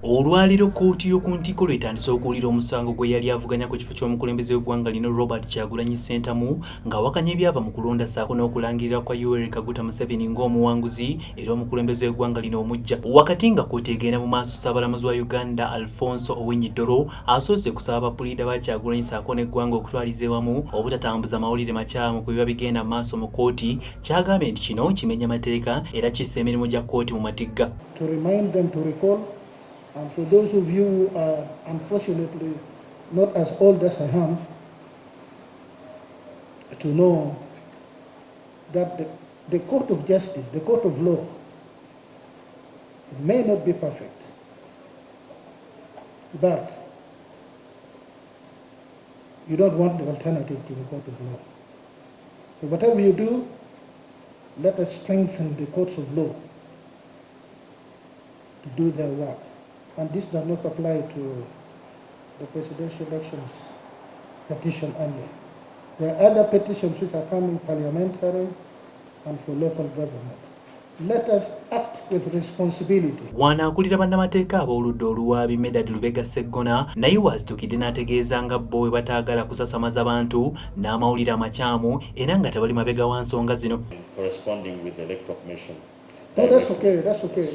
Olwaleero Kooti y'oku Ntikko etandise okuwulira omusango gwe yali avuganya ku kifo ky'omukulembeze w'eggwanga lino Robert Kyagulanyi Ssentamu ng'awakanya ebyava mu kulonda ssaako n'okulangirira kwa Yoweri Kaguta Museveni ng'omuwanguzi era omukulembeze w'eggwanga lino omuggya. Wakati nga Kooti egenda mu maaso, Ssaabalamuzi wa Uganda Alfonso Owiny-Dollo asoose kusaba bapuliida ba Kyagulanyi ssaako n'eggwanga okutwaliza ewamu obutatambuza mawulire makyamu ku biba bigenda mu maaso mu Kooti, kyagambye nti kino kimenya mateeka era kissa emirimu gya Kooti mu matigga. And for those of you who are unfortunately not as old as I am, to know that the court of justice, the court of law, may not be perfect, but you don't want the alternative to the court of law. So whatever you do, let us strengthen the courts of law to do their work. And this does not apply to the presidential elections petition only. There are other petitions which are coming parliamentary and for local government. Let us act with responsibility. Wanaakulira bannamateeka ab'oludda oluwaabi Medad Lubega Sseggona naye waazitukidde n'ategeeza nga bo bwe bataagala kusasamaza bantu n'amawulire amakyamu era nga tebali mabega wa nsonga zino. Corresponding with the Electoral Commission. No, that's okay, that's okay.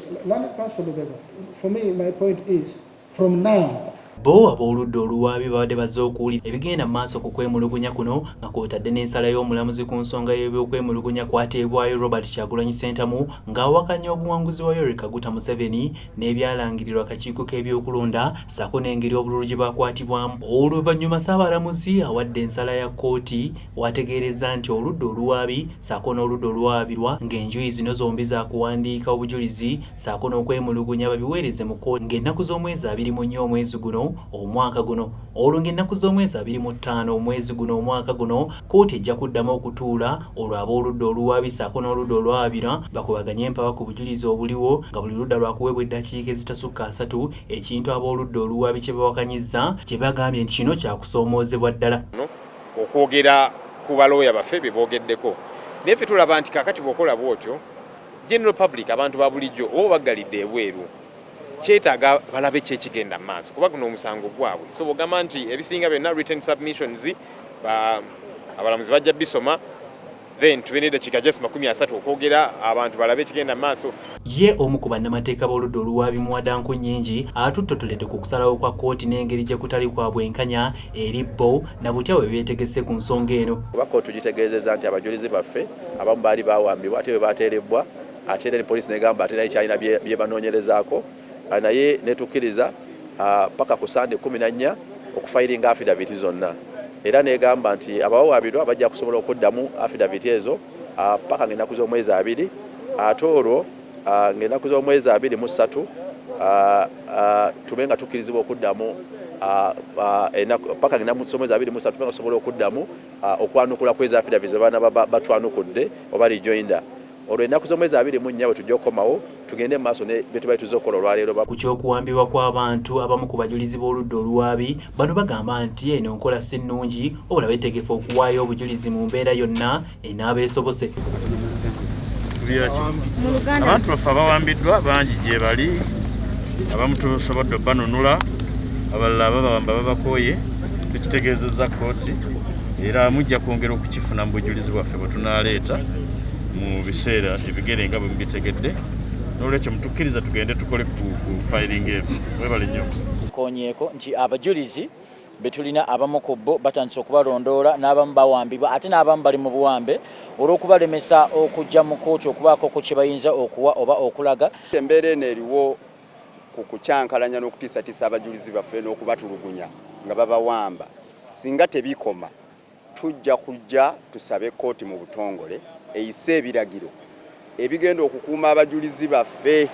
For me, my point is, from now, Bo ab'oludda oluwaabi babadde bazze okuwulira ebigenda mu maaso ku kwemulugunya kuno nga kw'otadde n'ensala y'omulamuzi ku nsonga y'ebyokwemulugunya kwateebwayo Robert Kyagulanyi Ssentamu ng'awakanya obuwanguzi wa Yoweri Kaguta Museveni n'ebyalangirirwa akakiiko k'ebyokulonda ssaako n'engeri obululu gye baakwatibwamu. Oluvannyuma Ssaabalamuzi awadde ensala ya Kooti wategeereza nti oludda oluwaabi ssaako n'oludda oluwaabirwa ng'enjuyi zino zombi zaakuwandiika obujulizi ssaako n'okwemulugunya babiweereze mu Kooti ng'ennaku z'omwezi 24 omwezi guno omwaka guno. Olwo ng'ennaku z'omwezi 25 omwezi guno omwaka guno Kooti ejja kuddamu okutuula olwo ab'oludda oluwaabi ssaako n'oludda olwabira bakubaganye empaba ku bujulizi obuliwo nga buli ludda lwakuweebwa eddakiika ezitasukka 3 ekintu ab'oludda oluwaabi kye bawakanyizza kye bagambye nti kino kyakusoomoozebwa ddala. Okwogera ku balooya baffe bye boogeddeko naye ffe tulaba nti kaakati bw'okola bw'otyo general public abantu ba bulijjo oba baggalidde ebweru kyetaaga balabe ki ekigenda mu maaso kuba guno omusango gwabwe. So bw'ogamba nti ebisinga byonna written submissions abalamuzi bajja bisoma then tubene eddakiika just 30 okwogera abantu balabe ekigenda mu maaso. Ye omu ku bannamateeka b'oludda oluwaabi Muwadanku Nnyingi atuttotoledde ku kusalawo kwa Kooti n'engeri gye kutali kwa bwenkanya eri bo na butya bwe beetegese ku nsonga eno. Kuba Kooti tugitegeezezza nti abajulizi baffe abamu baali bawambibwa ate bwe baateerebbwa ate era poliisi negamba ate naye kyalina bye banoonyerezaako naye netukkiriza paka ku Sande 14 okufayiringa affidavit zonna era negamba nti abawawaabirwa bajja kusobola okuddamu affidavit ezo paka ng'ennaku z'omwezi 2 ate olwo ng'ennaku z'omwezi 23 tube nga tukkirizibwa okuddamu paka ng'ennaku z'omwezi 23 tube nga tusobola okuddamu okwanukula kw'ezo affidavit ze baana batwanukudde oba rejoinder. Olwo ennaku z'omwezi 24 bwe tujja okukomawo tugende mu maaso ne bye tubaali tuzze okukola olwaleero. Ku ky'okuwambibwa kw'abantu abamu ku bajulizi b'oludda oluwaabi bano bagamba nti eno nkola si nnungi obula beetegefu okuwaayo obujulizi mu mbeera yonna enaabeesobose. Abantu baffe abawambiddwa bangi gye bali, abamu tusobodde banunula, abalala babawamba babakooye, tukitegeezezza Kooti era mujja kwongera okukifuna mu bujulizi bwaffe bwe tunaaleeta mu biseera ebigere nga bwe mubitegedde. N'olwekyo mutukkiriza tugende tukole ku filing ebyo. Webale nnyo. Konyeeko nti abajulizi betulina abamu ku bo batandise okubalondoola n'abamu bawambibwa ate n'abamu bali mu buwambe olw'okubalemesa okujja mu Kooti okubaako ku kye bayinza okuwa oba okulaga. Embeera eno eriwo ku kukyankalanya n'okutiisatiisa abajulizi baffe n'okubatulugunya nga babawamba. Singa tebikoma tujja kujja tusabe Kooti mu butongole eyise ebiragiro ebigenda okukuuma abajulizi baffe.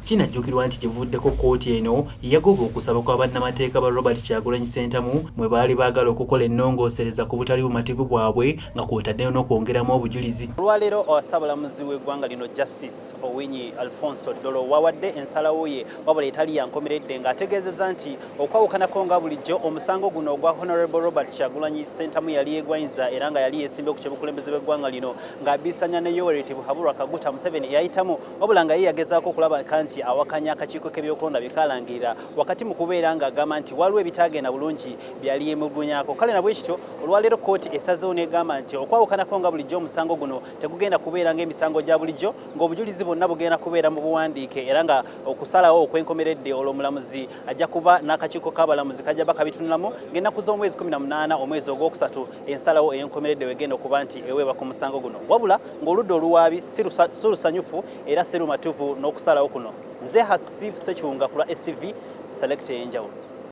Kinajjukirwa nti kivuddeko Kooti eno yagoba okusaba kwa bannamateeka ba Robert Kyagulanyi Ssentamu mwe baali baagala okukola ennongoosereza ku butali bumativu bwabwe nga kw'otaddeyo n'okwongeramu obujulizi. Olwaleero Ssaabalamuzi w'eggwanga lino Justice Owiny-Dollo wawadde ensalawo ye wabula etali yankomeredde ng'ategeezezza nti okwawukanako nga bulijjo omusango guno ogwa Honorable Robert Kyagulanyi Ssentamu yali yeegwanyiza era nga yali yeesimbye ku kyebukulembeze bw'eggwanga lino ng'abisanya ne Yoweri Kaguta Museveni yayitamu wabula nga ye yagezaako okulaba nti awakanya akakiiko k'ebyokulonda bikalangirira wakati mu kubeera ng'agamba nti waliwo ebitaagenda bulungi byali yemulugunyako. Kale nabwe kityo olwaleero kkooti esazeewo n'egamba nti okwawukanako nga bulijjo omusango guno tegugenda kubeera ng'emisango gya bulijjo, ng'obujulizi bwonna bugenda kubeera mu buwandiike era nga okusalawo okwenkomeredde olw'omulamuzi ajja kuba n'akakiiko k'abalamuzi kajja bakabitunulamu ng'ennaku z'omwezi 18 omwezi ogwokusatu ensalawo ey'enkomeredde wegenda okuba nti eweebwa ku musango guno. Wabula ng'oludda oluwaabi si lusanyufu era si lumatuvu n'okusalawo kuno. Nze Hasif Sekiwunga ku lwa STV Select ey'enjawulo.